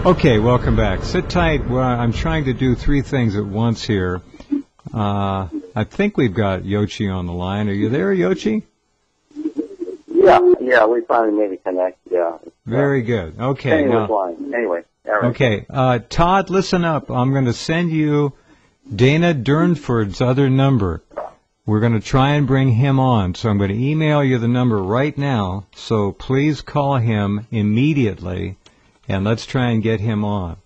Okay, welcome back. Sit tight. Well, I'm trying to do three things at once here. I think we've got Yoshi on the line. Are you there, Yoshi? Yeah, we finally made it connect, yeah. Very good. Okay. Anyway, all right. Okay, Todd, listen up. I'm going to send you Dana Durnford's other number. We're going to try and bring him on, so I'm going to email you the number right now, so please call him immediately, and let's try and get him on.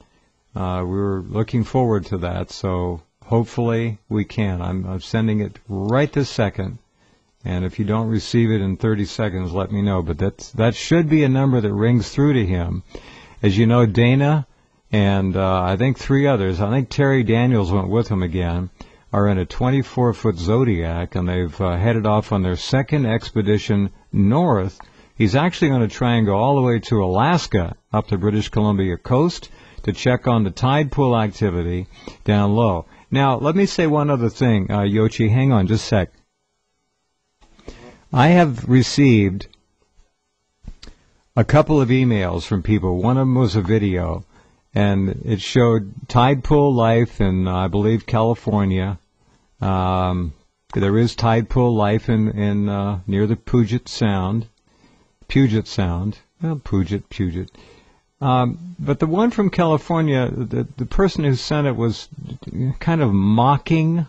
We're looking forward to that, so hopefully we can. I'm sending it right this second, and if you don't receive it in 30 seconds, let me know. But that should be a number that rings through to him. As you know, Dana and I think three others, I think Terry Daniels went with him again, are in a 24-foot Zodiac, and they've headed off on their second expedition north. He's actually going to try and go all the way to Alaska, up the British Columbia coast, to check on the tide pool activity down low. Now, let me say one other thing, Yoshi. Hang on just a sec. I have received a couple of emails from people. One of them was a video, and it showed tide pool life in, I believe, California. There is tide pool life in near the Puget Sound. But the one from California, the person who sent it was kind of mocking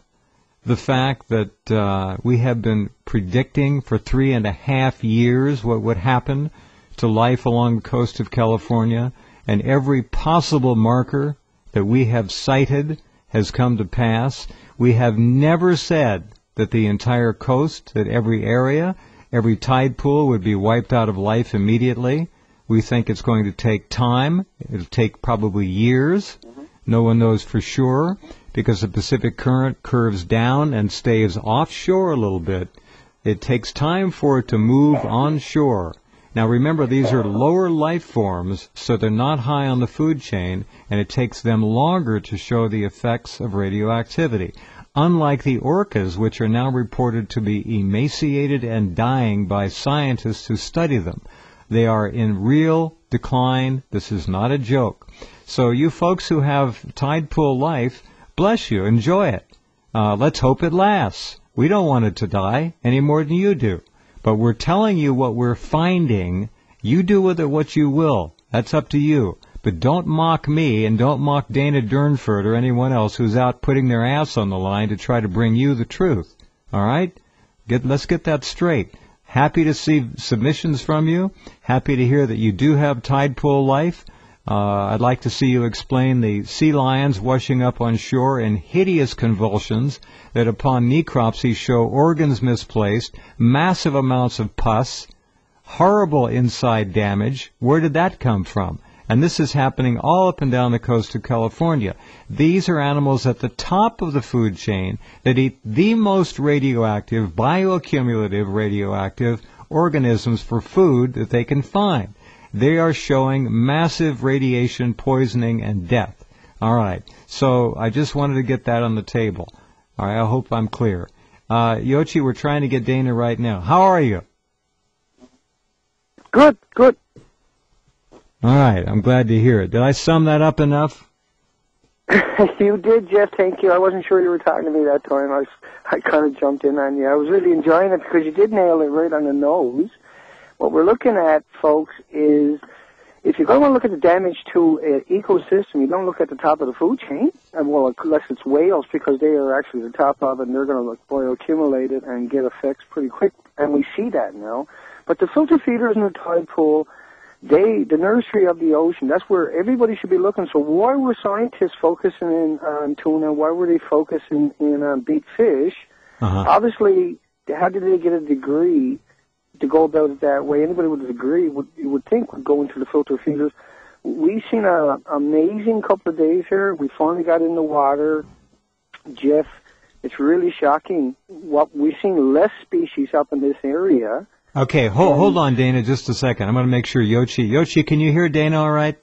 the fact that we have been predicting for 3.5 years what would happen to life along the coast of California, and every possible marker that we have cited has come to pass. We have never said that the entire coast, that every area, every tide pool would be wiped out of life immediately. We think it's going to take time. It'll take probably years. No one knows for sure, because the Pacific current curves down and stays offshore a little bit. It takes time for it to move onshore. Now remember, these are lower life forms, so they're not high on the food chain, and it takes them longer to show the effects of radioactivity. Unlike the orcas, which are now reported to be emaciated and dying by scientists who study them. They are in real decline. This is not a joke. So you folks who have tide pool life, bless you, enjoy it. Let's hope it lasts. We don't want it to die any more than you do. But we're telling you what we're finding. You do with it what you will. That's up to you. But don't mock me, and don't mock Dana Durnford or anyone else who's out putting their ass on the line to try to bring you the truth. All right? Let's get that straight. Happy to see submissions from you. Happy to hear that you do have tide pool life. I'd like to see you explain the sea lions washing up on shore in hideous convulsions that upon necropsy show organs misplaced, massive amounts of pus, horrible inside damage. Where did that come from? And this is happening all up and down the coast of California. These are animals at the top of the food chain that eat the most radioactive, bioaccumulative radioactive organisms for food that they can find. They are showing massive radiation poisoning and death. All right. So I just wanted to get that on the table. All right. I hope I'm clear. Yoshi, we're trying to get Dana right now. How are you? Good. All right. I'm glad to hear it. Did I sum that up enough? You did, Jeff. Thank you. I wasn't sure you were talking to me that time. I kind of jumped in on you. I was really enjoying it because you did nail it right on the nose. What we're looking at, folks, is if you're going to look at the damage to an ecosystem, you don't look at the top of the food chain, well, unless it's whales, because they are actually the top of it, and they're going to bioaccumulate it and get effects pretty quick, and we see that now. But the filter feeders in the tide pool, the nursery of the ocean, that's where everybody should be looking. So why were scientists focusing in on tuna? Why were they focusing in on beaked fish? Obviously, how did they get a degree to go about it that way? Anybody with a degree you would think would go into the filter feeders. We've seen an amazing couple of days here. We finally got in the water. Jeff, it's really shocking. We've seen less species up in this area. Okay, hold on, Dana, just a second. I'm going to make sure Yoshi, can you hear Dana all right?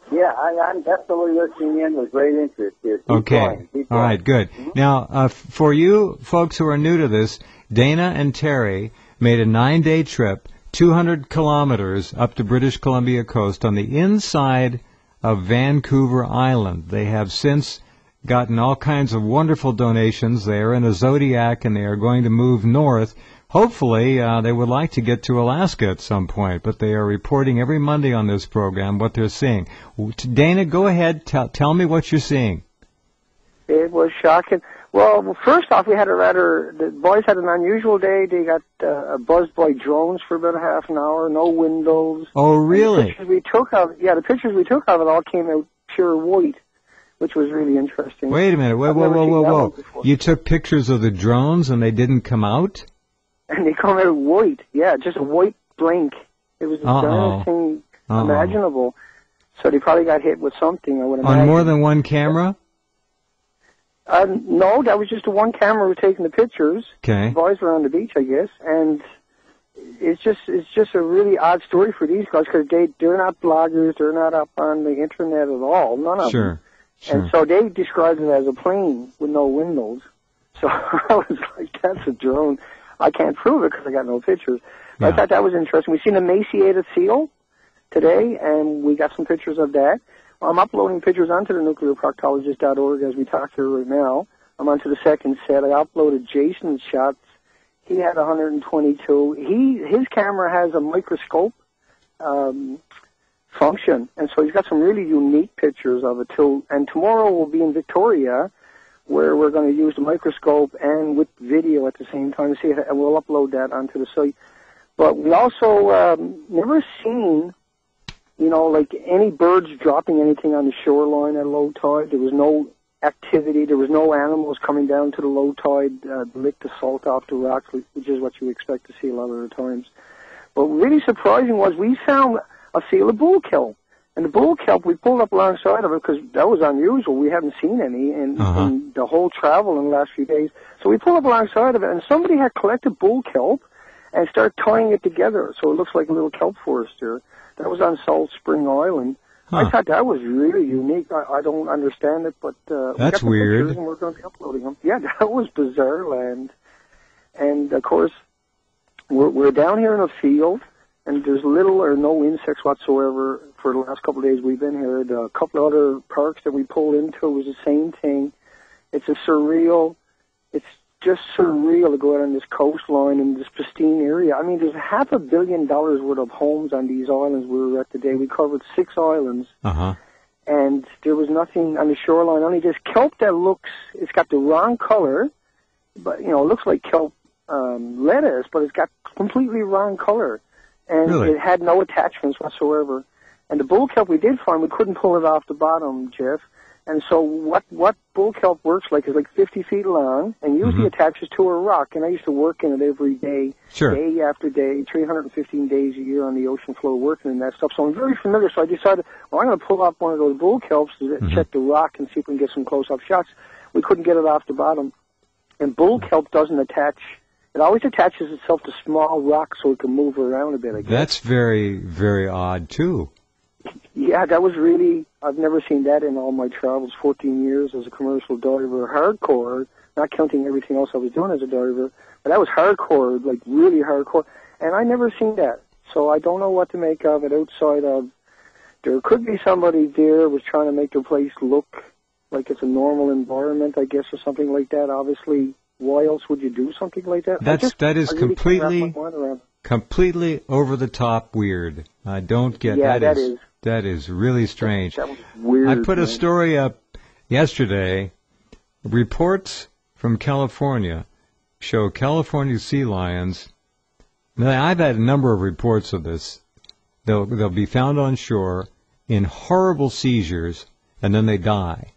Yeah, I'm definitely listening in with great interest here. Keep going. All right, good. Now, for you folks who are new to this, Dana and Terry made a 9-day trip, 200 kilometers up to British Columbia coast on the inside of Vancouver Island. They have since gotten all kinds of wonderful donations. They are in a Zodiac, and they are going to move north. Hopefully, they would like to get to Alaska at some point, but they are reporting every Monday on this program what they're seeing. Dana, go ahead. Tell me what you're seeing. It was shocking. Well, first off, the boys had an unusual day. They got buzzed by drones for about a half an hour, no windows. Oh, really? The pictures we took of it all came out pure white, which was really interesting. Wait a minute. Whoa. You took pictures of the drones and they didn't come out? And they come out white. Yeah, just a white blink. It was the darndest thing imaginable. So they probably got hit with something, I would imagine. On more than one camera? No, that was just the one camera who was taking the pictures. Okay. The boys were on the beach, I guess, and it's just a really odd story for these guys because they're not bloggers, they're not up on the internet at all, none of them. Sure. And so they described it as a plane with no windows. So I was like, that's a drone. I can't prove it because I got no pictures. But I thought that was interesting. We've seen a emaciated seal today, and we got some pictures of that. I'm uploading pictures onto the nuclearproctologist.org as we talk here right now. I'm onto the second set. I uploaded Jason's shots. He had 122. His camera has a microscope function, and so he's got some really unique pictures of it too. And tomorrow we'll be in Victoria, where we're going to use the microscope and with video at the same time. And we'll upload that onto the site. But we also never seen, like any birds dropping anything on the shoreline at low tide. There was no activity. There was no animals coming down to the low tide to lick the salt off the rocks, which is what you expect to see a lot of the times. But really surprising was we found a seal of bull kelp. And the bull kelp, we pulled up alongside of it because that was unusual. We haven't seen any in the whole travel in the last few days. So we pulled up alongside of it, and somebody had collected bull kelp and started tying it together. So it looks like a little kelp forest there. That was on Salt Spring Island. I thought that was really unique. I don't understand it, but that's weird. And we're going to be uploading them. Yeah, that was bizarre land. And, of course, we're down here in a field, and there's little or no insects whatsoever for the last couple of days we've been here. A couple of other parks that we pulled into was the same thing. It's it's just surreal to go out on this coastline in this pristine area. I mean, there's $500 million worth of homes on these islands we were at today. We covered 6 islands, and there was nothing on the shoreline, only this kelp that it's got the wrong color, but, it looks like kelp lettuce, but it's got completely wrong color. And It had no attachments whatsoever. And the bull kelp we did find, we couldn't pull it off the bottom, Jeff. And so what bull kelp works like is like 50 feet long and usually attaches to a rock. And I used to work in it every day, day after day, 315 days a year on the ocean floor working in that stuff. So I'm very familiar. So I decided, I'm going to pull up one of those bull kelps to check the rock and see if we can get some close-up shots. We couldn't get it off the bottom. And bull kelp doesn't attach. It always attaches itself to small rocks so it can move around a bit, I guess. That's very, very odd, too. Yeah, that was really, I've never seen that in all my travels, 14 years as a commercial diver, hardcore, not counting everything else I was doing as a diver, but that was hardcore, like really hardcore, and I never seen that. So I don't know what to make of it outside of, there could be somebody there was trying to make their place look like it's a normal environment, I guess, or something like that. Obviously, why else would you do something like that? That is completely over the top weird. I don't get that. That is really strange. That was weird. I put a story up yesterday. Reports from California show California sea lions. Now, I've had a number of reports of this. They'll be found on shore in horrible seizures, and then they die.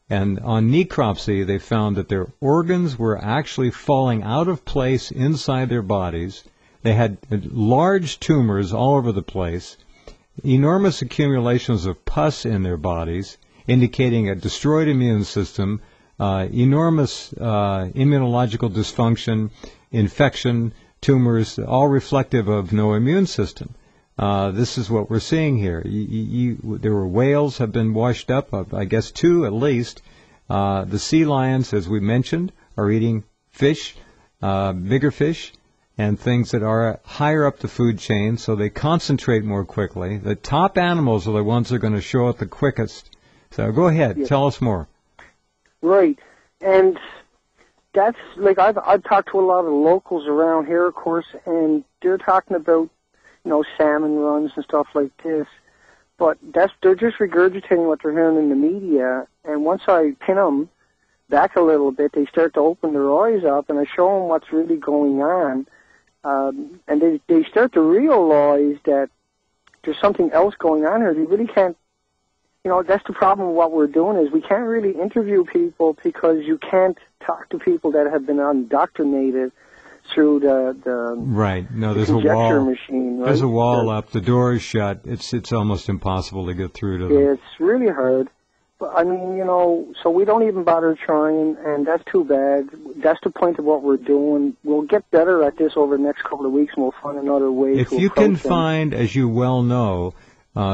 And on necropsy, they found that their organs were actually falling out of place inside their bodies. They had large tumors all over the place, enormous accumulations of pus in their bodies, indicating a destroyed immune system, enormous immunological dysfunction, infection, tumors, all reflective of no immune system. This is what we're seeing here. There were whales have been washed up, I guess 2 at least. The sea lions, as we mentioned, are eating fish, bigger fish, and things that are higher up the food chain, so they concentrate more quickly. The top animals are the ones that are going to show up the quickest. So go ahead, tell us more. Right, and that's, like, I've talked to a lot of locals around here, of course, and they're talking about, salmon runs and stuff like this, but they're just regurgitating what they're hearing in the media, and once I pin them back a little bit, they start to open their eyes up, and I show them what's really going on, and they start to realize that there's something else going on here. They really can't, that's the problem with what we're doing, is we can't really interview people because you can't talk to people that have been indoctrinated through the right. No, there's the a wall. machine. Right? There's a wall up. The door is shut. It's almost impossible to get through to them. It's really hard. But I mean, so we don't even bother trying, and that's too bad. That's the point of what we're doing. We'll get better at this over the next couple of weeks, and we'll find another way to approach them. If you can find, as you well know,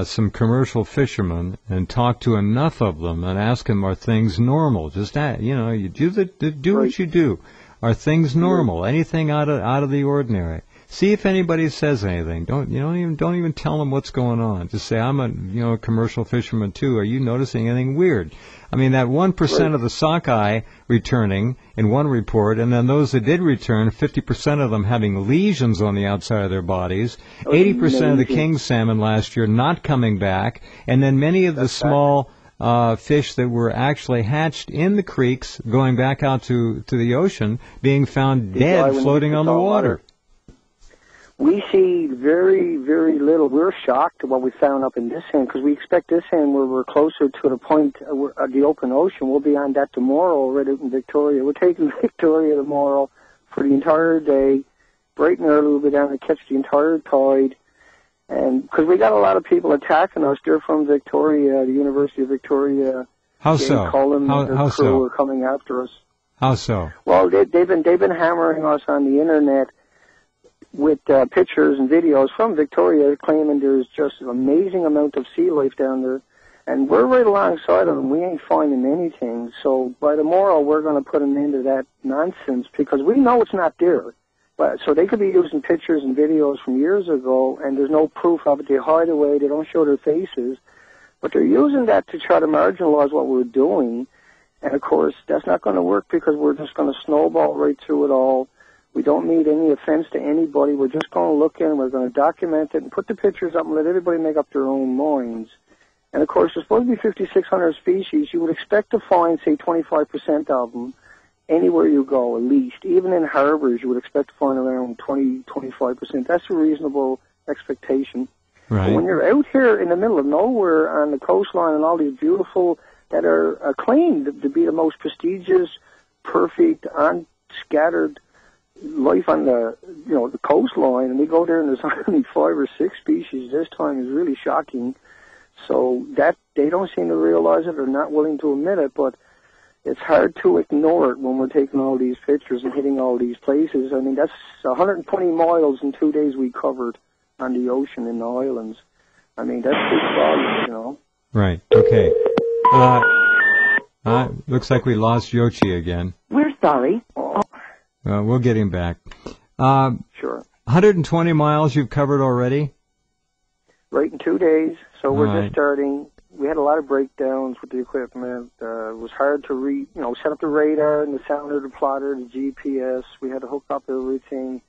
some commercial fishermen and talk to enough of them and ask them, are things normal? Just that, you do what you do. Are things normal? Anything out of the ordinary? See if anybody says anything. Don't even tell them what's going on. Just say, I'm a commercial fisherman too. Are you noticing anything weird? I mean, that 1% of the sockeye returning in one report, and then those that did return, 50% of them having lesions on the outside of their bodies, 80% of the king salmon last year not coming back, and then many of the small fish that were actually hatched in the creeks going back out to the ocean being found dead floating on the water. We see very, very little. We're shocked at what we found up in this end, because we expect this end where we're closer to the point of the open ocean. We'll be on that tomorrow right out in Victoria. We're taking Victoria tomorrow for the entire day, bright and early. We'll be down to catch the entire tide. And because we got a lot of people attacking us, they're from Victoria, the University of Victoria. How so? How crew are coming after us. How so? Well, they've been hammering us on the internet with pictures and videos from Victoria, claiming there's just an amazing amount of sea life down there, and we're right alongside of them. We ain't finding anything. So by tomorrow, we're going to put an end to that nonsense, because we know it's not there. But so they could be using pictures and videos from years ago, and there's no proof of it. They hide away. They don't show their faces, but they're using that to try to marginalize what we're doing. And of course, that's not going to work, because we're just going to snowball right through it all. We don't need any offense to anybody. We're just going to look in, we're going to document it, and put the pictures up and let everybody make up their own minds. And, of course, there's supposed to be 5,600 species. You would expect to find, say, 25% of them anywhere you go, at least. Even in harbors, you would expect to find around 25%. That's a reasonable expectation. Right. But when you're out here in the middle of nowhere on the coastline and all these beautiful, that are claimed to be the most prestigious, perfect, unscattered life on the coastline, and we go there and there's only 5 or 6 species this time, is really shocking. So that they don't seem to realize it or not willing to admit it, but it's hard to ignore it when we're taking all these pictures and hitting all these places. I mean, that's 120 miles in 2 days we covered on the ocean in the islands. I mean, that's big volume, Right. Okay. Looks like we lost Yoshi again. We're sorry. We'll get him back. Sure. 120 miles you've covered already? Right, in 2 days. So we're right. just starting. We had a lot of breakdowns with the equipment. It was hard to set up the radar and the sounder, the plotter, the GPS. We had to hook up everything.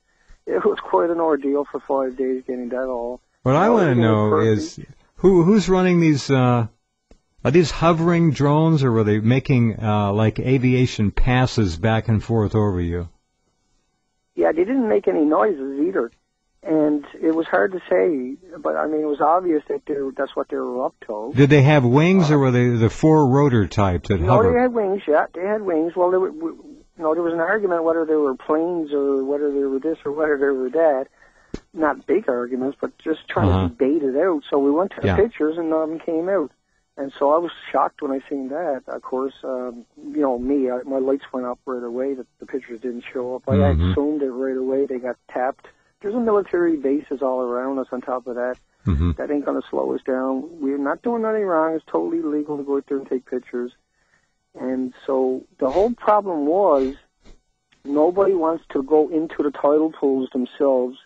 It was quite an ordeal for 5 days getting that all. What I want to know is who's running these. Are these hovering drones, or were they making like aviation passes back and forth over you? Yeah, they didn't make any noises either, and it was hard to say. But I mean, it was obvious that that's what they were up to. Did they have wings, or were they the 4-rotor type that hover? No, they had wings. Yeah, they had wings. Well, there was an argument whether they were planes or whether they were this or whether they were that. Not big arguments, but just trying to debate it out. So we went to the pictures, and none of them came out. And so I was shocked when I seen that. Of course, my lights went up right away. The pictures didn't show up. I assumed it right away. They got tapped. There's a military bases all around us on top of that. That ain't going to slow us down. We're not doing anything wrong. It's totally legal to go out there and take pictures. And so the whole problem was nobody wants to go into the tidal pools themselves.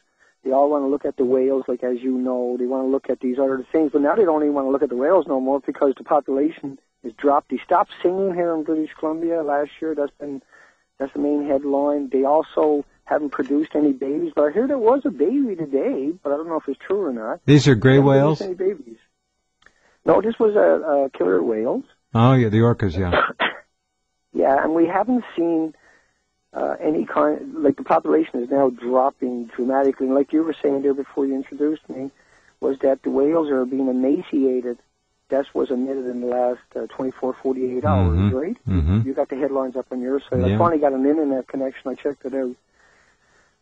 They all want to look at the whales, like, as you know. They want to look at these other things. But now they don't even want to look at the whales no more because the population has dropped. They stopped singing here in British Columbia last year. That's the main headline. They also haven't produced any babies. But I hear there was a baby today, but I don't know if it's true or not. These are gray whales? Any babies. No, this was a killer whales. Oh, yeah, the orcas, yeah. Yeah, and we haven't seen any kind, like the population is now dropping dramatically. And like you were saying there before you introduced me, was that the whales are being emaciated. That was admitted in the last 24, 48 hours, right? Mm-hmm. You got the headlines up on your side. Yeah. I finally got an internet connection. I checked it out.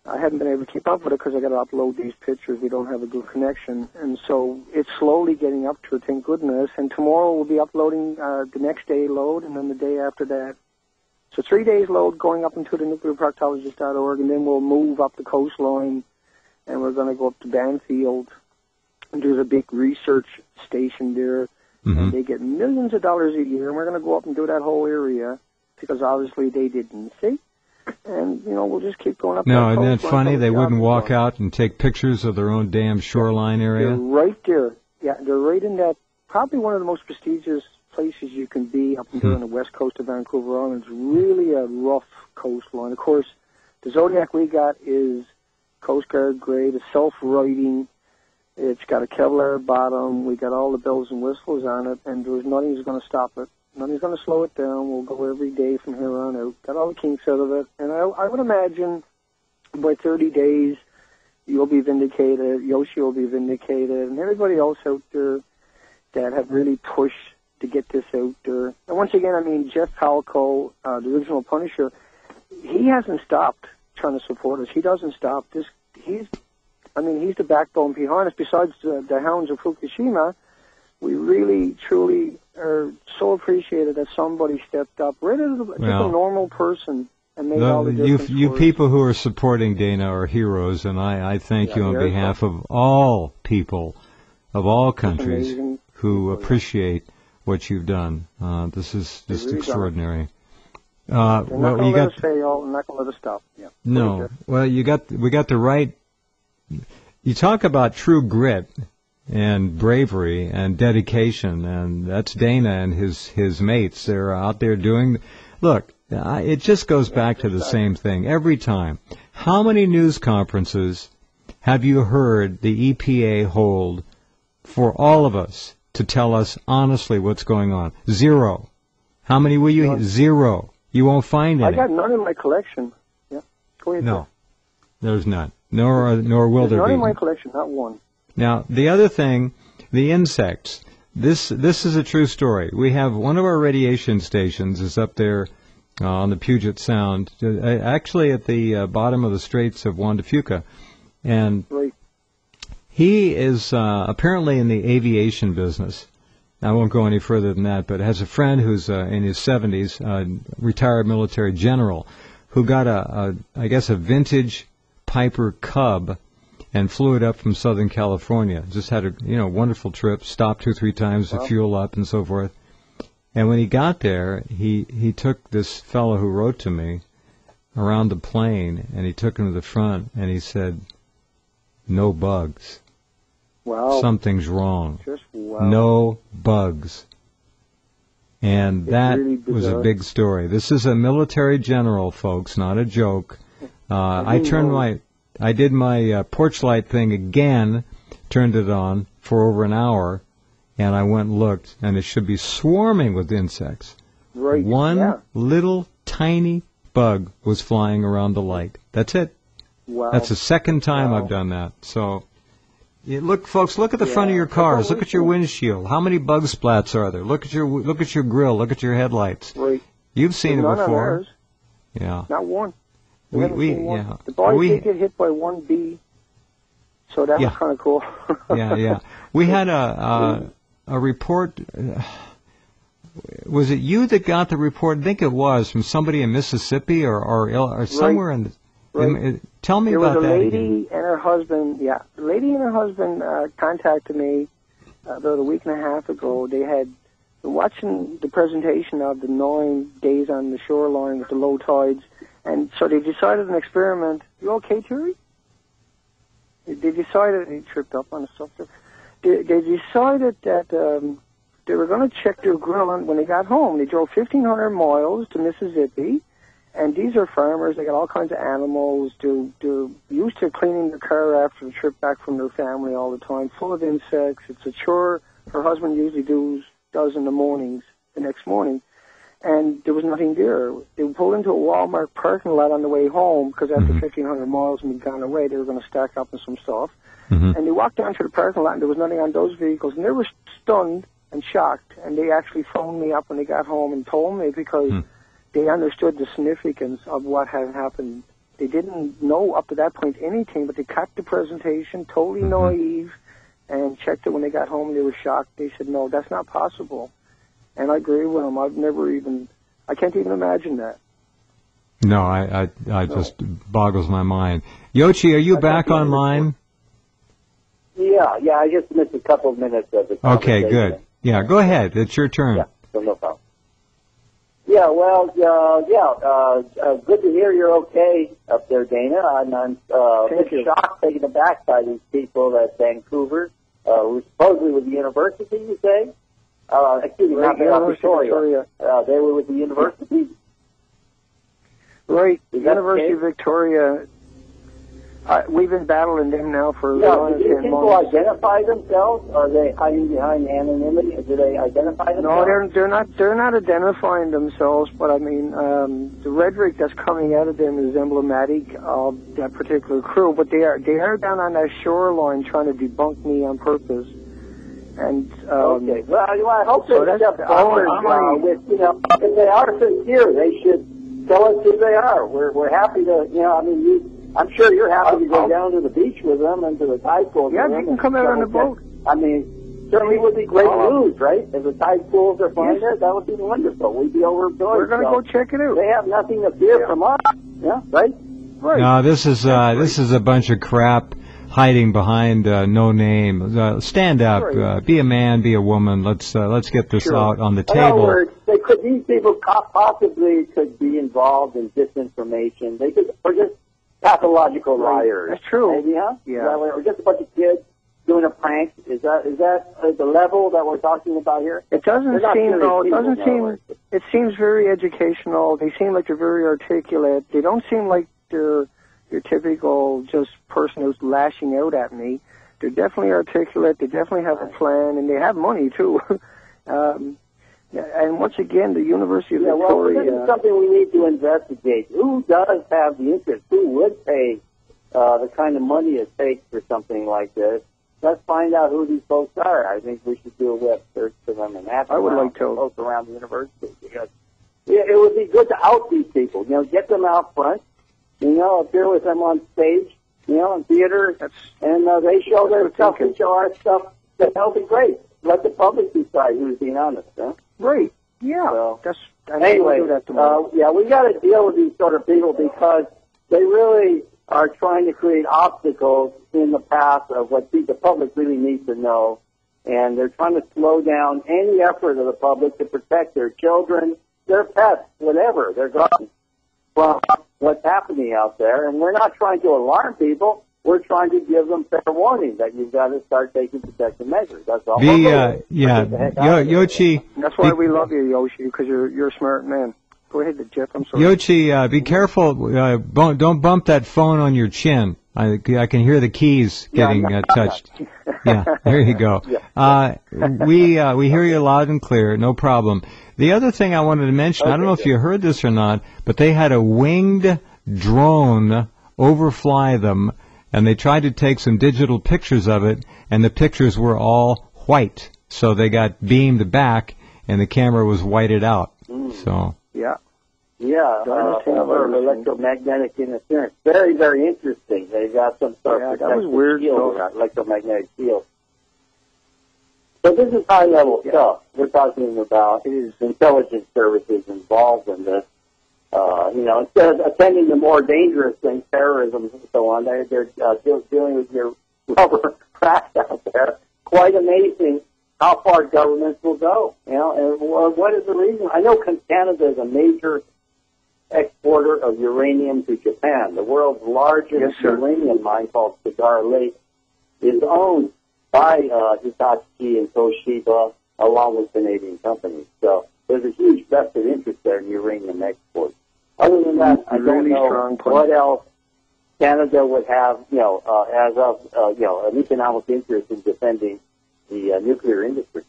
I haven't been able to keep up with it because I got to upload these pictures. We don't have a good connection. And so it's slowly getting up to it, thank goodness. And tomorrow we'll be uploading the next day load and then the day after that. So 3 days load going up into the nuclearproctologist.org, and then we'll move up the coastline, and we're going to go up to Banfield. And there's a big research station there, and they get millions of dollars a year, and we're going to go up and do that whole area because obviously they didn't see. And, you know, we'll just keep going up. No, isn't it funny? They wouldn't walk out and take pictures of their own damn shoreline area? They're right there. Yeah, they're right in that, probably one of the most prestigious places you can be up there on the west coast of Vancouver Island. It's really a rough coastline. Of course, the Zodiac we got is Coast Guard grade. It's self-righting. It's got a Kevlar bottom. We got all the bells and whistles on it, and there's nothing's going to stop it. Nothing's going to slow it down. We'll go every day from here on out. Got all the kinks out of it. And I would imagine by 30 days, you'll be vindicated, Yoshi will be vindicated, and everybody else out there that have really pushed to get this out there. And once again, I mean, Jeff Palco, the original Punisher, he hasn't stopped trying to support us. He doesn't stop. He's the backbone behind us. Besides the hounds of Fukushima, we really, truly are so appreciated that somebody stepped up. Just a normal person and made all the difference. You people who are supporting Dana are heroes, and I thank you on behalf of all people of all countries who appreciate what you've done. This is just extraordinary. Well, you got. I'm not going to let us stop. Yeah. No. Well, we got the right. You talk about true grit and bravery and dedication, and that's Dana and his mates. They're out there doing. Look, it just goes back to the same thing every time. How many news conferences have you heard the EPA hold for all of us to tell us honestly what's going on? Zero. How many will you? None. Zero. You won't find any. I got none in my collection. Yeah. Go ahead. No, there's none. Nor will there be. None in my collection, not one. Now, the other thing, the insects. This is a true story. We have one of our radiation stations is up there on the Puget Sound, actually at the bottom of the Straits of Juan de Fuca, and he is apparently in the aviation business. I won't go any further than that, but has a friend who's in his 70s, retired military general, who got I guess a vintage Piper Cub and flew it up from Southern California. Just had a wonderful trip, stopped 2-3 times to fuel up and so forth. And when he got there, he took this fellow who wrote to me around the plane, and he took him to the front, and he said, "No bugs. Wow. Something's wrong. Just wow. No bugs." And that really was a big story. This is a military general, folks, not a joke. I did my porch light thing again, turned it on for over an hour, and I went and looked, and it should be swarming with insects. Right. One little tiny bug was flying around the light. That's it. Wow. That's the second time I've done that. So, look, folks, look at the front of your cars. Look at your windshield. How many bug splats are there? Look at your grill. Look at your headlights. Right. You've seen it before. On ours. Yeah. Not one. Yeah. The boys did get hit by one bee, so that was kind of cool. Yeah. We had a report. Was it you that got the report? I think it was from somebody in Mississippi or somewhere in. Tell me about that. There was a lady and her husband. Yeah, the lady and her husband contacted me about a week and a half ago. They had been watching the presentation of the 9 days on the shoreline with the low tides. And so they decided an experiment. You okay, Terry? They decided, he tripped up on the subject. They decided that they were going to check their grill when they got home. They drove 1,500 miles to Mississippi, and these are farmers. They got all kinds of animals. They're used to cleaning their car after the trip back from their family all the time, full of insects. It's a chore her husband usually does in the mornings, the next morning. And there was nothing there. They pulled into a Walmart parking lot on the way home because after 1,500 miles and we'd gone away, they were going to stack up on some stuff. And they walked down to the parking lot and there was nothing on those vehicles. And they were stunned and shocked. And they actually phoned me up when they got home and told me because they understood the significance of what had happened. They didn't know up to that point anything, but they cut the presentation, totally naive, and checked it when they got home and they were shocked. They said, no, that's not possible. And I agree with them. I can't even imagine that. No, I just boggles my mind. Yochi, are you back online? Yeah, I just missed a couple of minutes of the conversation. Okay, good. Yeah, go ahead. It's your turn. Yeah, so no problem. Yeah, well, good to hear you're okay up there, Dana. I'm a bit shocked, taken aback by these people at Vancouver, who supposedly with the university, you say? Excuse me, not Victoria. They were with the university? Right, the University of Victoria. We've been battling them now for do these people identify themselves? Are they hiding behind anonymity? Do they identify themselves? No, they're not identifying themselves, but I mean, the rhetoric that's coming out of them is emblematic of that particular crew, but they are down on that shoreline trying to debunk me on purpose. And okay. Well, I hope they step forward with, if they are sincere, they should tell us who they are. We're happy to, I'm sure you're happy to go down to the beach with them and to the tide pools. Yeah, you can come out on the boat. I mean, certainly would be great news, right? If the tide pools are fine there, that would be wonderful. We'd be overjoyed. We're going to go check it out. They have nothing to fear from us. Yeah, right? Right. No, this is a bunch of crap hiding behind no name. Stand up, be a man, be a woman. Let's get this out on the table. In other words, these people possibly could be involved in disinformation. They could, or just pathological liars. That's true. Maybe, huh? Yeah. Or just a bunch of kids doing a prank. Is that the level that we're talking about here? It doesn't seem though. It doesn't seem. It seems very educational. They seem like they're very articulate. They don't seem like they're your typical just person who's lashing out at me. They're definitely articulate. They definitely have a plan, and they have money too. And once again, the University of Victoria. Well, this is something we need to investigate. Who does have the interest? Who would pay the kind of money it takes for something like this? Let's find out who these folks are. I think we should do a web search for them and ask them folks around the university, because it would be good to out these people. Get them out front. Appear with them on stage, in theater, and they show their stuff and show our stuff. That'll be great. Let the public decide who's being honest, huh? Right. Yeah. So, anyway, we got to deal with these sort of people because they really are trying to create obstacles in the path of what the public really needs to know, and they're trying to slow down any effort of the public to protect their children, their pets, whatever, their gardens, from what's happening out there. And we're not trying to alarm people. We're trying to give them fair warning that you've got to start taking protective measures. That's all. Yochi. That's why we love you, Yoshi, because you're a smart man. Go ahead, Jeff. I'm sorry. Yochi, be careful. Don't bump that phone on your chin. I can hear the keys getting touched. Yeah, there you go. We hear you loud and clear. No problem. The other thing I wanted to mention, I don't know if you heard this or not, but they had a winged drone overfly them, and they tried to take some digital pictures of it, and the pictures were all white. So they got beamed back, and the camera was whited out. So electromagnetic interference. Very, very interesting. They got some sort of electromagnetic field. So this is high-level stuff. We're talking about intelligence services involved in this. Instead of attending to more dangerous things, terrorism and so on, they're dealing with your rubber craft out there. Quite amazing how far governments will go. And what is the reason? I know Canada is a major exporter of uranium to Japan. The world's largest uranium mine, called Cigar Lake, is owned by Hitachi and Toshiba, along with Canadian companies. So there's a huge vested interest there in uranium exports. Other than that, I don't know what else Canada would have, as of, an economic interest in defending the nuclear industry.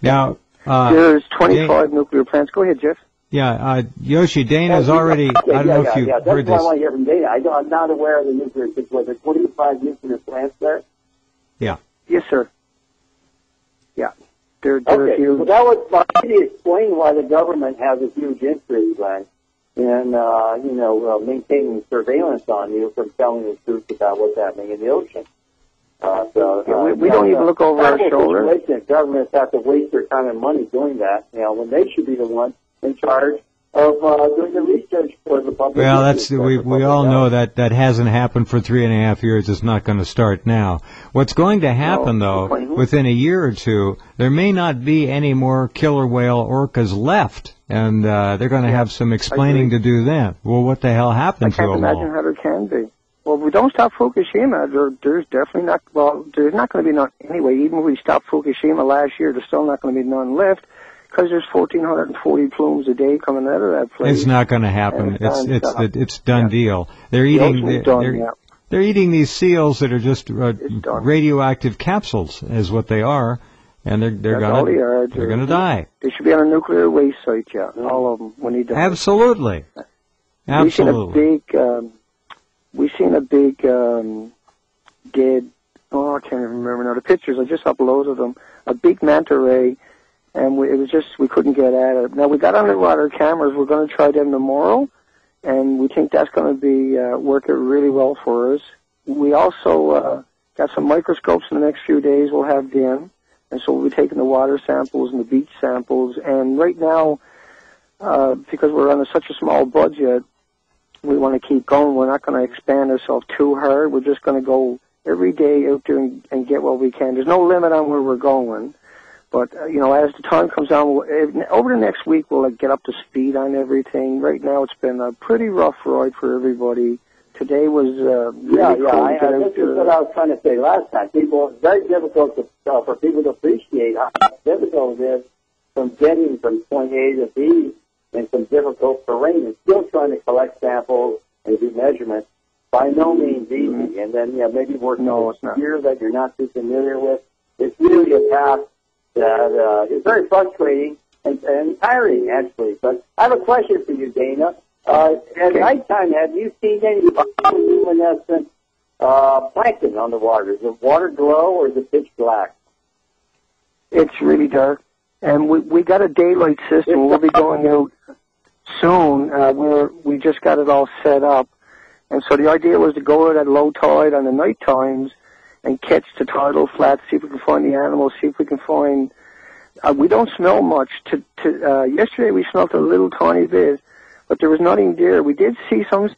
Now, there's 25 nuclear plants. Go ahead, Jeff. Yeah, Yoshi, Dana's already, I don't know if you've heard That's what I this. want to hear from Dana. I'm not aware of the nuclear situation. There's 25 nuclear plants there? Yeah. Yes, sir. Yeah. They're Okay, huge. well, that would maybe explain why the government has a huge interest, Glenn, in, maintaining surveillance on you from telling the truth about what's happening in the ocean. We don't even look over our shoulder. Governments have to waste their time and money doing that, when they should be the ones in charge of doing the research for the public. Well, we all know that hasn't happened for 3.5 years. It's not going to start now. What's going to happen, though, within a year or two, there may not be any more killer whale orcas left, and they're going to have some explaining to do then. Well, what the hell happened to them all? I can't imagine how there can be. Well, if we don't stop Fukushima, there's definitely not, there's not going to be none anyway. Even if we stopped Fukushima last year, there's still not going to be none left, because there's 1,440 plumes a day coming out of that place. It's not going to happen. It's done deal. They're eating these seals that are just radioactive capsules, is what they are, and they're going to die. They should be on a nuclear waste site, all of them. We need to. Absolutely. We've seen a big dead. Oh, I can't even remember now the pictures. I just uploaded them. A big manta ray. And we couldn't get at it. Now, we got underwater cameras. We're going to try them tomorrow, and we think that's going to be working really well for us. We also got some microscopes in the next few days. We'll have them, and so we'll be taking the water samples and the beach samples. And right now, because we're on such a small budget, we want to keep going. We're not going to expand ourselves too hard. We're just going to go every day out there and get what we can. There's no limit on where we're going. But, as the time comes on, over the next week, we'll get up to speed on everything. Right now, it's been a pretty rough ride for everybody. Today was really cool. This is what I was trying to say last time. It's very difficult for people to appreciate how difficult it is from getting from point A to B in some difficult terrain and still trying to collect samples and do measurements. By no means easy. And then, maybe working with gear that you're not too familiar with. It's really a task that is very frustrating and tiring, actually. But I have a question for you, Dana. At nighttime, have you seen any bioluminescent plankton on the water? Does the water glow or is it pitch black? It's really dark. And we got a daylight system. We'll be going out soon. We just got it all set up. And so the idea was to go out at low tide on the night times and catch the tidal flats, see if we can find the animals, see if we can find... we don't smell much. Yesterday we smelled a little tiny bit, but there was nothing there. We did see some...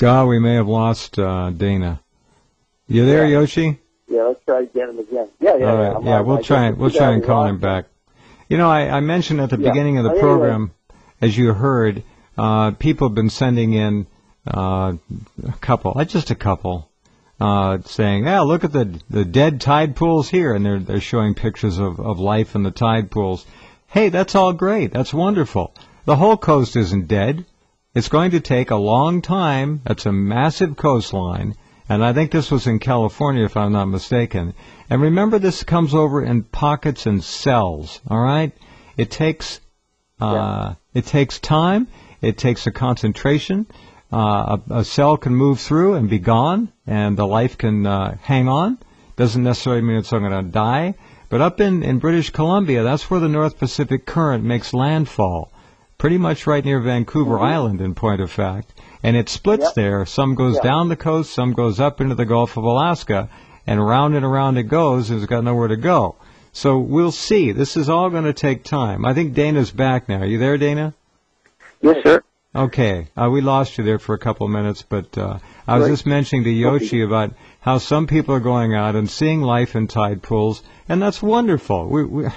We may have lost Dana. You there, Yoshi? Yeah, let's try to get him again. Yeah. We'll try and call him back. I mentioned at the beginning of the program, as you heard... people have been sending in just a couple, saying, look at the dead tide pools here, and they're showing pictures of life in the tide pools. Hey, that's all great. That's wonderful. The whole coast isn't dead. It's going to take a long time. That's a massive coastline, and I think this was in California, if I'm not mistaken. And remember, this comes over in pockets and cells, all right? It takes time. It takes a concentration. A cell can move through and be gone, and the life can hang on. Doesn't necessarily mean it's going to die. But up in British Columbia, that's where the North Pacific Current makes landfall, pretty much right near Vancouver Island, in point of fact. And it splits there. Some goes down the coast, some goes up into the Gulf of Alaska, and around it goes. It's got nowhere to go. So we'll see. This is all going to take time. I think Dana's back now. Are you there, Dana? Yes, sir. Okay, we lost you there for a couple of minutes, but I was just mentioning to Yoshi about how some people are going out and seeing life in tide pools, and that's wonderful. We're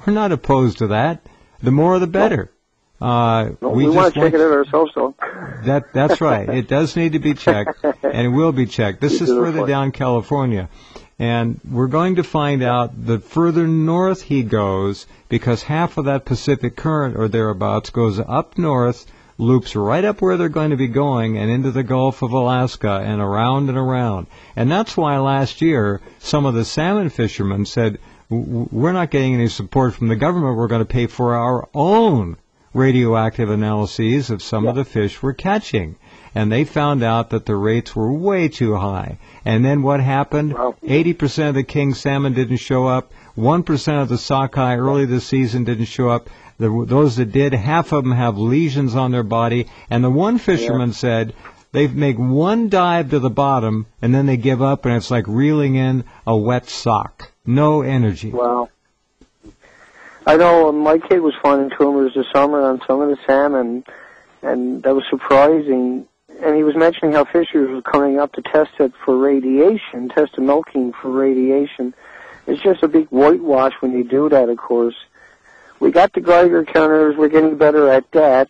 not opposed to that. The more, the better. We want to check it out ourselves, though. That's right. It does need to be checked, and it will be checked. This is further down California. And we're going to find out the further north he goes, because half of that Pacific current or thereabouts goes up north, loops right up where they're going to be going and into the Gulf of Alaska and around and around. And that's why last year some of the salmon fishermen said, we're not getting any support from the government. We're going to pay for our own radioactive analyses of some of the fish we're catching. And they found out that the rates were way too high. And then what happened? 80% of the king salmon didn't show up. 1% of the sockeye early this season didn't show up. Those that did, half of them have lesions on their body. And the one fisherman said they make one dive to the bottom, and then they give up, and it's like reeling in a wet sock. No energy. Wow. I know my kid was finding tumors this summer on some of the salmon, and that was surprising. And he was mentioning how fishers were coming up to test it for radiation, test the milking for radiation. It's just a big whitewash when you do that, of course. We got the Geiger counters, we're getting better at that,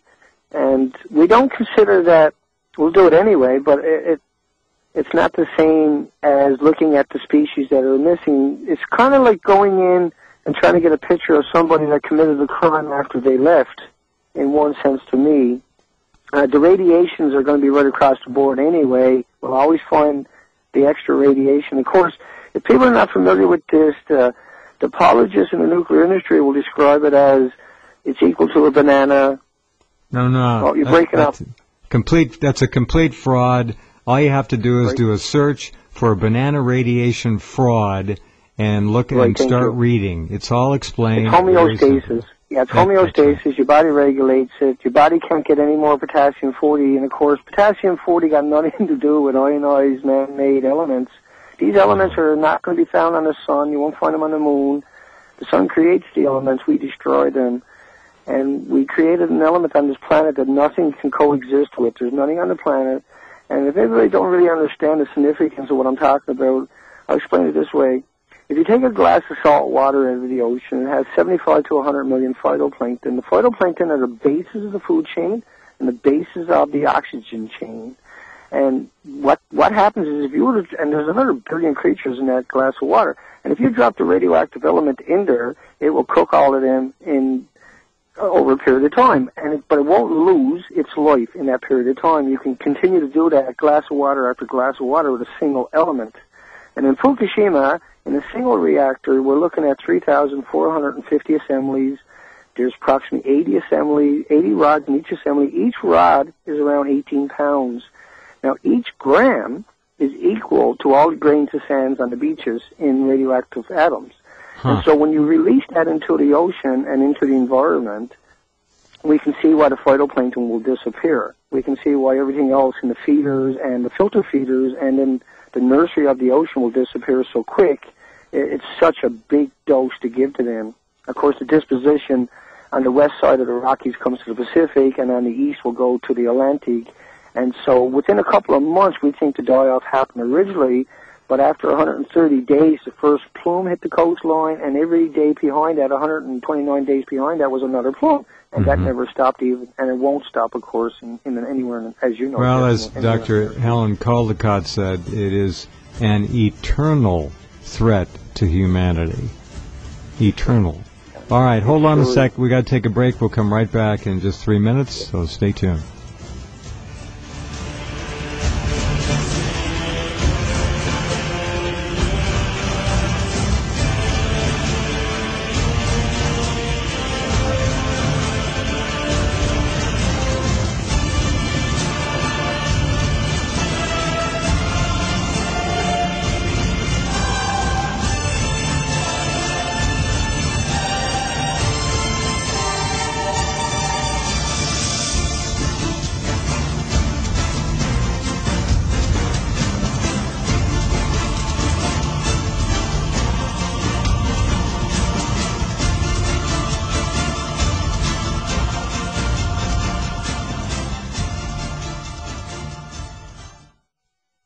and we don't consider that, we'll do it anyway, but it's not the same as looking at the species that are missing. It's kind of like going in and trying to get a picture of somebody that committed a crime after they left, in one sense to me. The radiations are going to be right across the board anyway. We'll always find the extra radiation. Of course, if people are not familiar with this, the apologists in the nuclear industry will describe it as it's equal to a banana. No. Oh, you're breaking up. That's a complete fraud. All you have to do is do a search for banana radiation fraud and look and start reading. It's all explained. It's homeostasis. Yeah, it's homeostasis. Right. Your body regulates it. Your body can't get any more potassium-40. And, of course, potassium-40 got nothing to do with ionized man-made elements. These elements are not going to be found on the sun. You won't find them on the moon. The sun creates the elements. We destroy them. And we created an element on this planet that nothing can coexist with. There's nothing on the planet. And if everybody don't really understand the significance of what I'm talking about, I'll explain it this way. If you take a glass of salt water into the ocean, it has 75 to 100 million phytoplankton. The phytoplankton are the bases of the food chain and the bases of the oxygen chain. And what happens is if you were to, and there's another billion creatures in that glass of water, and if you drop the radioactive element in there, it will cook all of them in over a period of time. But it won't lose its life in that period of time. You can continue to do that glass of water after glass of water with a single element. And in Fukushima, in a single reactor, we're looking at 3,450 assemblies. There's approximately 80 rods in each assembly. Each rod is around 18 pounds. Now, each gram is equal to all the grains of sands on the beaches in radioactive atoms. And so when you release that into the ocean and into the environment, we can see why the phytoplankton will disappear. We can see why everything else in the feeders and the filter feeders and in the nursery of the ocean will disappear so quick. It's such a big dose to give to them. Of course, the disposition on the west side of the Rockies comes to the Pacific, and on the east will go to the Atlantic. And so within a couple of months, we think the die-off happened originally, but after 130 days, the first plume hit the coastline, and every day behind that, 129 days behind that, was another plume. And that never stopped even, and it won't stop, of course, anywhere, as you know. Well, as Dr. Helen Caldecott said, it is an eternal threat to humanity. Eternal. All right, hold on a sec. We got to take a break. We'll come right back in just 3 minutes, so stay tuned.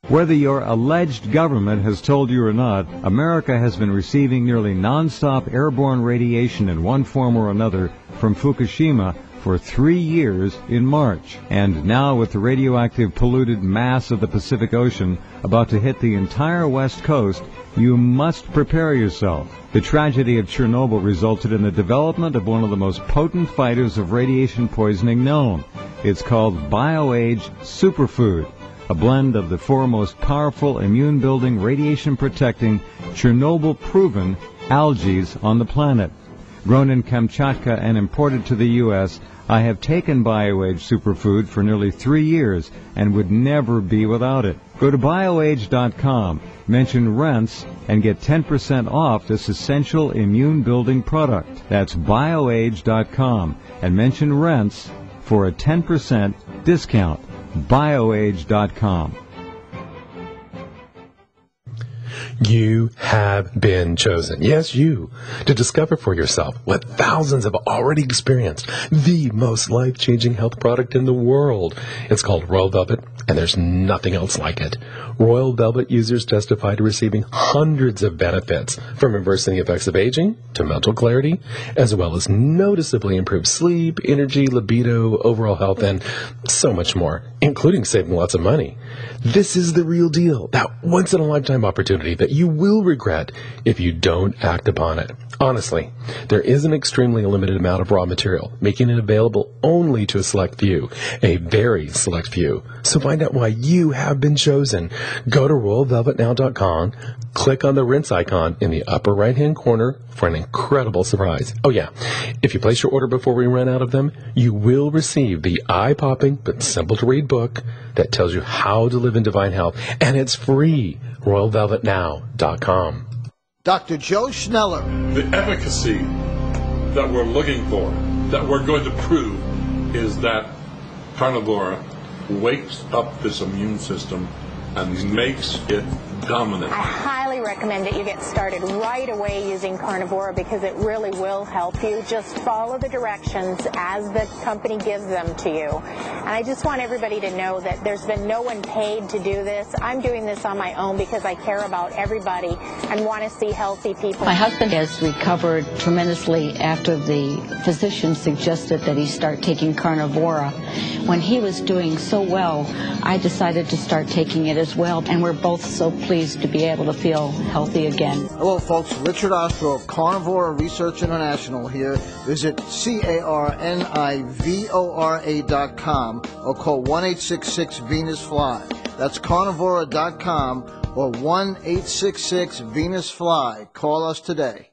Whether your alleged government has told you or not, America has been receiving nearly non-stop airborne radiation in one form or another from Fukushima for 3 years in March. And now, with the radioactive polluted mass of the Pacific Ocean about to hit the entire West Coast, you must prepare yourself. The tragedy of Chernobyl resulted in the development of one of the most potent fighters of radiation poisoning known. It's called BioAge Superfood, a blend of the 4 most powerful immune-building, radiation-protecting, Chernobyl-proven algae on the planet. Grown in Kamchatka and imported to the U.S., I have taken BioAge Superfood for nearly 3 years and would never be without it. Go to bioage.com, mention Rense, and get 10% off this essential immune-building product. That's bioage.com, and mention Rense for a 10% discount. bioage.com. You have been chosen, yes, you, to discover for yourself what thousands have already experienced, the most life-changing health product in the world. It's called Royal Velvet, and there's nothing else like it. Royal Velvet users testify to receiving hundreds of benefits, from reversing the effects of aging to mental clarity, as well as noticeably improved sleep, energy, libido, overall health, and so much more, including saving lots of money. This is the real deal, that once-in-a-lifetime opportunity that you will regret if you don't act upon it. Honestly, there is an extremely limited amount of raw material, making it available only to a select few, a very select few. So find out why you have been chosen. Go to RoyalVelvetNow.com, click on the Rense icon in the upper right-hand corner for an incredible surprise. Oh yeah, if you place your order before we run out of them, you will receive the eye-popping but simple-to-read book that tells you how to live in divine health, and it's free. RoyalVelvetNow.com. Dr. Joe Schneller. The efficacy that we're looking for, that we're going to prove, is that carnivora wakes up this immune system and makes it dominant. I highly recommend that you get started right away using carnivora because it really will help you. Just follow the directions as the company gives them to you. And I just want everybody to know that there's been no one paid to do this. I'm doing this on my own because I care about everybody and want to see healthy people. My husband has recovered tremendously after the physician suggested that he start taking carnivora. When he was doing so well, I decided to start taking it as well, and we're both so pleased to be able to feel healthy again. Hello, folks. Richard Ostro of Carnivora Research International here. Visit carnivora.com or call 1-866-VENUS-FLY. That's carnivora.com or 1-866-VENUS-FLY. Call us today.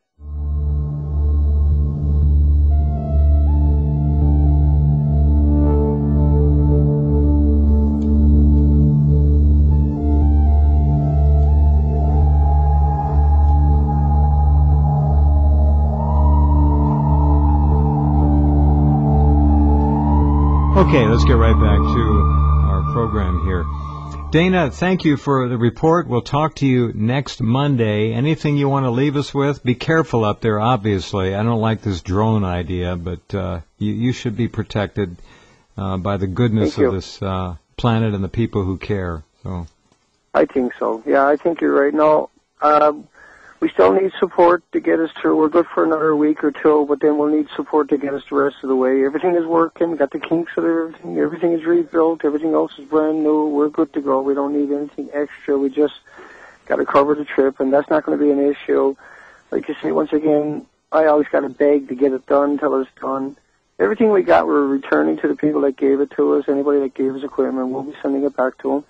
Okay, let's get right back to our program here. Dana, thank you for the report. We'll talk to you next Monday. Anything you want to leave us with? Be careful up there, obviously. I don't like this drone idea, but you should be protected by the goodness of this planet and the people who care. So, I think so. Yeah, I think you're right. No, we still need support to get us through. We're good for another week or two, but then we'll need support to get us the rest of the way. Everything is working. We got the kinks of everything. Everything is rebuilt. Everything else is brand new. We're good to go. We don't need anything extra. We just got to cover the trip, and that's not going to be an issue. Like you say, once again, I always got to beg to get it done until it's done. Everything we got, we're returning to the people that gave it to us. Anybody that gave us equipment, we'll be sending it back to them.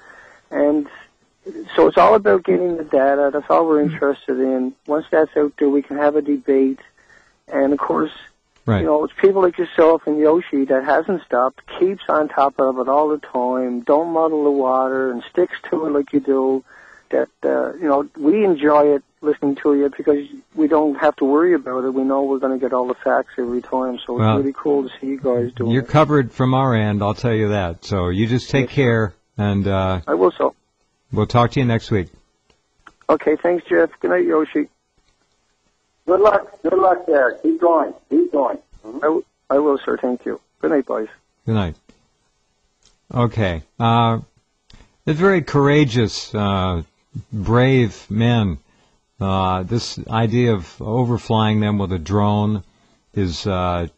And so it's all about getting the data. That's all we're interested in. Once that's out there, we can have a debate. And, of course, you know, it's people like yourself and Yoshi that hasn't stopped, keeps on top of it all the time, don't muddle the water, and sticks to it like you do. That, you know, we enjoy it listening to you because we don't have to worry about it. We know we're going to get all the facts every time. So it's really cool to see you guys doing it. You're covered from our end, I'll tell you that. So you just take care. And I will so. We'll talk to you next week. Okay, thanks, Jeff. Good night, Yoshi. Good luck. Good luck there. Keep going. Keep going. Mm-hmm. I will, sir. Thank you. Good night, boys. Good night. Okay. They're very courageous, brave men. This idea of overflying them with a drone is that's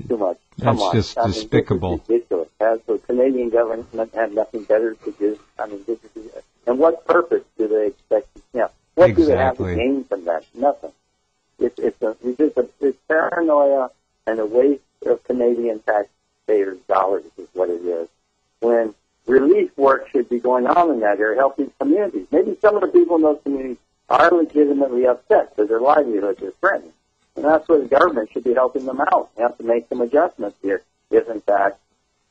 too much. That's just despicable. This is ridiculous. As the Canadian government have nothing better to do. I mean, and what purpose do they expect? What do they have to gain from that? Nothing. It's paranoia and a waste of Canadian taxpayers' dollars is what it is. When relief work should be going on in that area, helping communities. Maybe some of the people in those communities are legitimately upset because their livelihoods are threatened. And that's where the government should be helping them out. You have to make some adjustments here if, in fact,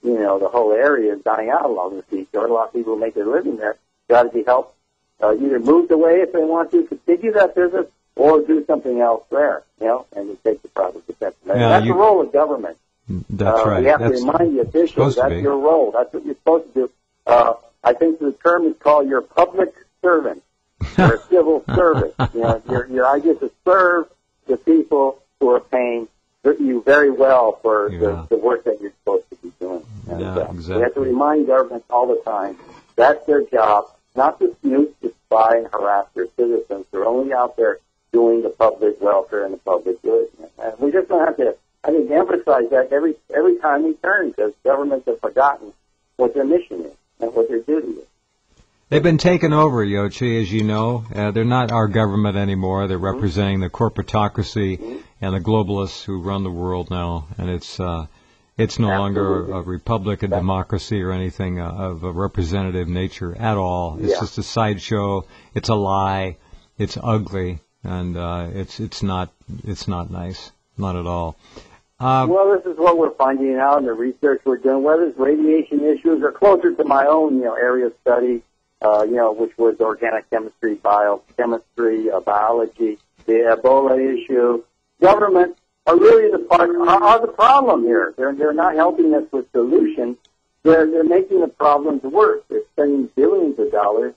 the whole area is dying out along the seashore. A lot of people who make their living there got to be helped either moved away if they want to continue that business or do something else there, and to take the private protection. That's the role of government. That's right. We have to remind the officials that's your role. That's what you're supposed to do. I think the term is called your public servant or a civil service. Your idea is to serve the people who are paying you very well for the work that you're supposed to be doing. And, exactly. We have to remind governments all the time that's their job, not to snoop, to spy, and harass their citizens. They're only out there doing the public welfare and the public good. And we just don't have to, I think, emphasize that every time we turn, because governments have forgotten what their mission is and what their duty is. They've been taken over, Yochi, as you know. They're not our government anymore. They're representing the corporatocracy and the globalists who run the world now. And it's no longer a republic, a democracy, or anything of a representative nature at all. It's just a sideshow. It's a lie. It's ugly, and it's not nice, not at all. Well, this is what we're finding out in the research we're doing. Whether it's radiation issues or closer to my own area of study. Which was organic chemistry, biochemistry, biology, the Ebola issue. Governments are really the problem here. They're not helping us with solutions. They're making the problems worse. They're spending billions of dollars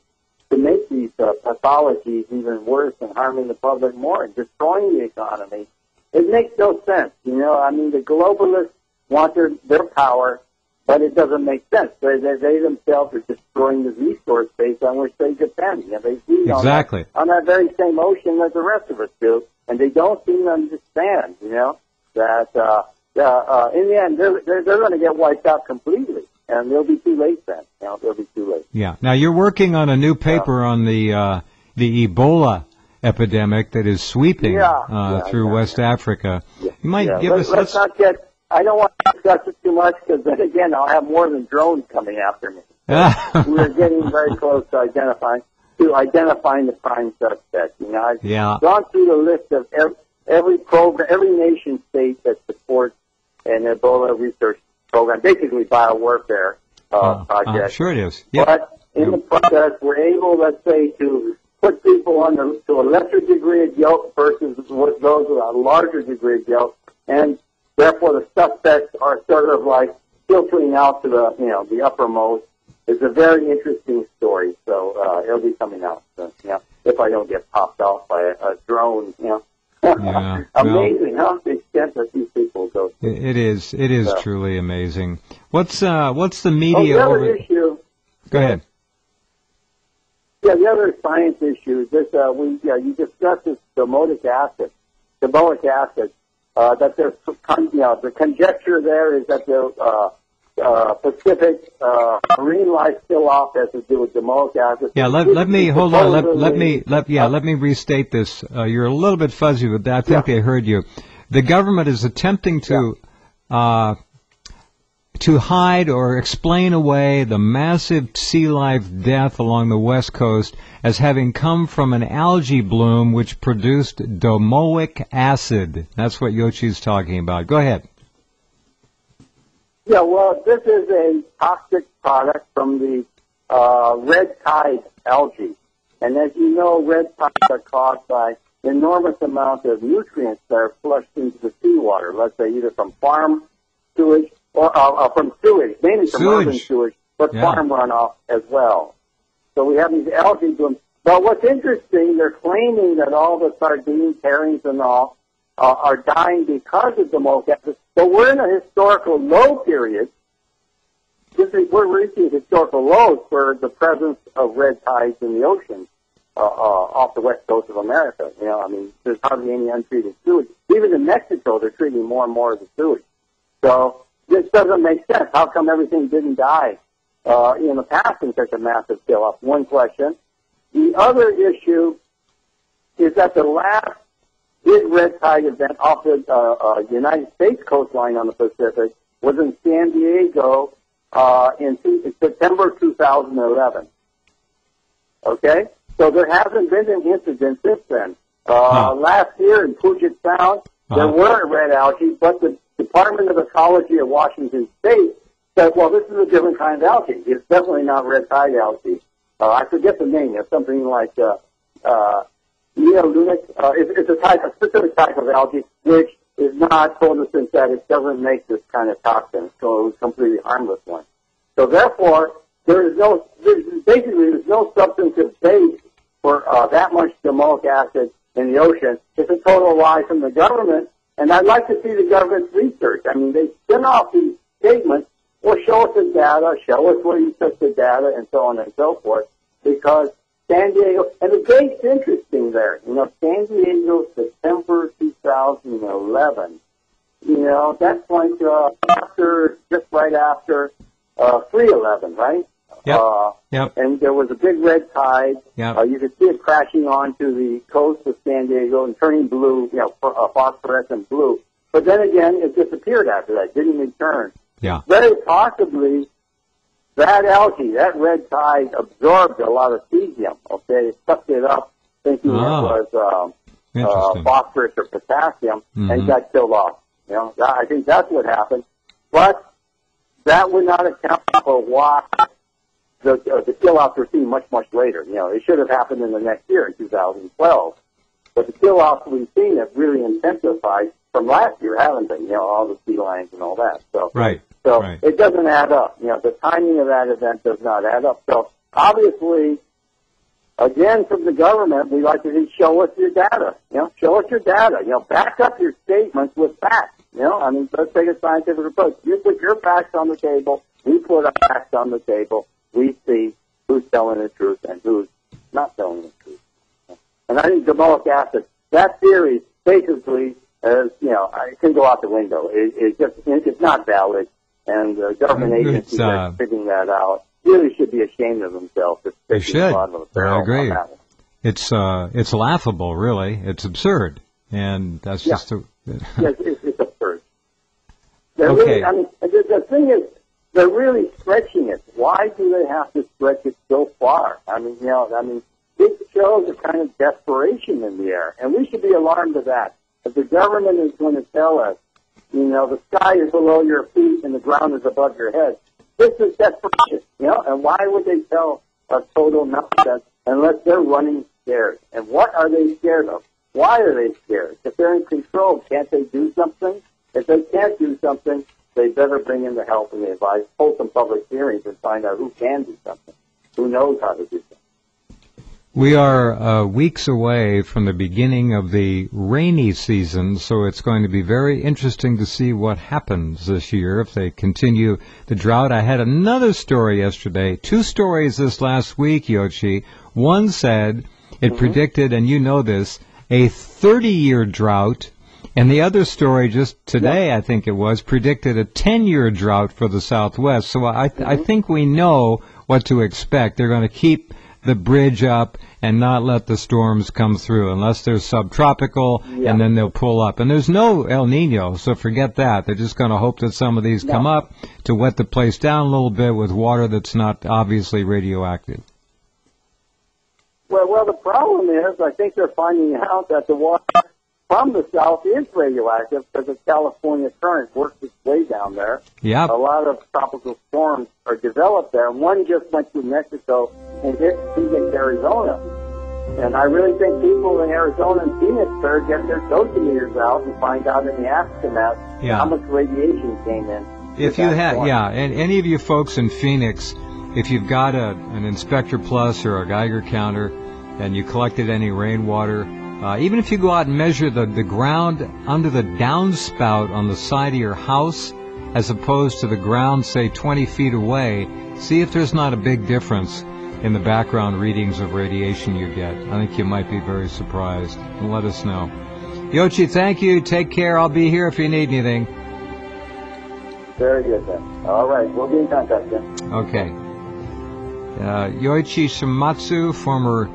to make these pathologies even worse and harming the public more and destroying the economy. It makes no sense. The globalists want their power, but it doesn't make sense. They themselves are destroying the resource base on which they depend. They feed on that very same ocean as the rest of us do, and they don't seem to understand, that in the end they're going to get wiped out completely, and they'll be too late then. They'll be too late. Yeah. Now you're working on a new paper on the Ebola epidemic that is sweeping through West Africa. Yeah. You might give us. Let's not get. I don't want to discuss it too much because then again I'll have more than drones coming after me. We're getting very close to identifying the prime suspect. I've gone through the list of every program, every nation state that supports an Ebola research program, basically biowarfare project. Sure it is. Yep. But in the process, we're able, let's say, to put people to a lesser degree of guilt versus those with a larger degree of guilt, and therefore, the suspects are sort of like filtering out to the uppermost. It's a very interesting story, so it'll be coming out soon. If I don't get popped off by a drone. Amazing how the extent that these people go through. It is truly amazing. What's the media? The other issue. Go ahead. Yeah, the other science issue is this. You discussed this domoic acid. That there's, the conjecture there is that the Pacific marine life still-off has to do with domoic acid. Yeah, let me hold on. Let me restate this. You're a little bit fuzzy with that. I think they heard you. The government is attempting to hide or explain away the massive sea life death along the West Coast as having come from an algae bloom which produced domoic acid. That's what Yochi's talking about. Go ahead. Yeah, well, this is a toxic product from the red tide algae. And as you know, red tides are caused by enormous amounts of nutrients that are flushed into the seawater, let's say either from farm sewage or from sewage, mainly from urban sewage, but farm runoff as well. So we have these algae blooms. But what's interesting, they're claiming that all the sardines, herrings, and all are dying because of domoic acid. But we're in a historical low period. we're reaching historical lows for the presence of red tides in the ocean off the west coast of America. You know, I mean, there's hardly any untreated sewage. Even in Mexico, they're treating more and more of the sewage. So this doesn't make sense. How come everything didn't die in the past in such a massive scale? One question. The other issue is that the last big red tide event off the United States coastline on the Pacific was in San Diego in September 2011. Okay? So there hasn't been an incident since then. Last year in Puget Sound, there were red algae, but the Department of Ecology of Washington State said, well, this is a different kind of algae. It's definitely not red tide algae. I forget the name. It's something like neolunic. It's a specific type of algae which is not photosynthetic, doesn't make this kind of toxin, so it's a completely harmless one. So therefore, there's no substantive base for that much domoic acid in the ocean. It's a total lie from the government, and I'd like to see the government's research. I mean, they spin off these statements, well, show us the data, show us where you took the data, and so on and so forth, because San Diego, and the date's interesting there. You know, San Diego, September 2011. You know, that's like just right after 3/11, right? Yep. And there was a big red tide. Yep. You could see it crashing onto the coast of San Diego and turning blue, you know, phosphorescent blue. But then again, it disappeared after that, didn't return. Yeah. Very possibly, that algae, that red tide, absorbed a lot of cesium. Okay, it sucked it up, thinking it was phosphorus or potassium, and got killed off. You know, I think that's what happened. But that would not account for why the kill-offs were seen much, much later. You know, it should have happened in the next year, in 2012. But the kill-offs we've seen have really intensified from last year, haven't they? You know, all the sea lions and all that. So, it doesn't add up. You know, the timing of that event does not add up. So obviously, again, from the government, we like to show us your data. You know, show us your data. You know, back up your statements with facts. You know, I mean, let's take a scientific approach. You put your facts on the table. We put our facts on the table. We see who's telling the truth and who's not telling the truth. And I think domoic acid, that theory basically, you know, it can go out the window. It's not valid. And government agencies are figuring that out. Really should be ashamed of themselves. They should. I agree. It's laughable, really. It's absurd, and that's just yes, it's absurd. Really, I mean, the thing is, they're really stretching it. Why do they have to stretch it so far? I mean, you know, it shows a kind of desperation in the air, and we should be alarmed of that. If the government is going to tell us, you know, the sky is below your feet and the ground is above your head, this is desperation, you know, and why would they tell us total nonsense unless they're running scared? And what are they scared of? Why are they scared? If they're in control, can't they do something? If they can't do something, they better bring in the help and the advice, hold some public hearings and find out who can do something, who knows how to do something. We are weeks away from the beginning of the rainy season, so it's going to be very interesting to see what happens this year if they continue the drought. I had another story yesterday, 2 stories this last week, Yoshi. One said it predicted, and you know this, a 30-year drought, and the other story just today, I think it was, predicted a 10-year drought for the Southwest. So I think we know what to expect. They're going to keep the bridge up and not let the storms come through unless they're subtropical, and then they'll pull up. And there's no El Nino, so forget that. They're just going to hope that some of these come up to wet the place down a little bit with water that's not obviously radioactive. Well, the problem is I think they're finding out that the water from the south is radioactive because the California current works its way down there. Yep. A lot of tropical storms are developed there. One just went through Mexico and hit Phoenix, Arizona. And I really think people in Arizona and Phoenix better get their dosimeters out and find out in the aftermath how much radiation came in. If you have, and any of you folks in Phoenix, if you've got an Inspector Plus or a Geiger counter and you collected any rainwater, even if you go out and measure the ground under the downspout on the side of your house, as opposed to the ground, say 20 feet away, see if there's not a big difference in the background readings of radiation you get. I think you might be very surprised. And let us know. Yoichi, thank you. Take care. I'll be here if you need anything. Very good, then. All right. We'll be in contact, then. Okay. Yoichi Shimatsu, former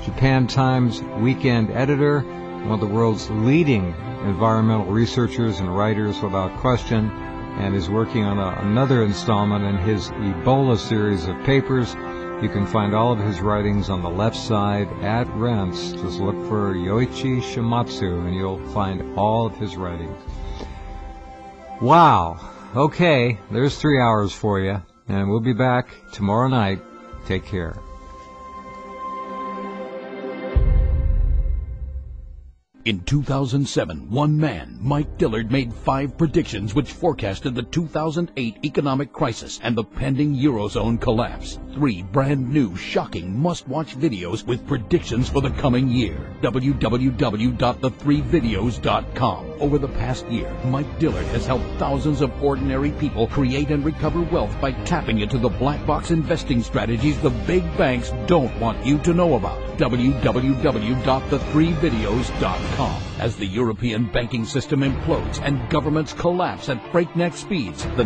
Japan Times weekend editor, one of the world's leading environmental researchers and writers without question, and is working on another installment in his Ebola series of papers. You can find all of his writings on the left side at Rense. Just look for Yoichi Shimatsu and you'll find all of his writings. Wow. Okay, there's 3 hours for you, and we'll be back tomorrow night. Take care. In 2007, one man, Mike Dillard, made 5 predictions which forecasted the 2008 economic crisis and the pending Eurozone collapse. 3 brand new, shocking, must-watch videos with predictions for the coming year. www.the3videos.com. Over the past year, Mike Dillard has helped thousands of ordinary people create and recover wealth by tapping into the black box investing strategies the big banks don't want you to know about. www.the3videos.com. As the European banking system implodes and governments collapse at breakneck speeds, the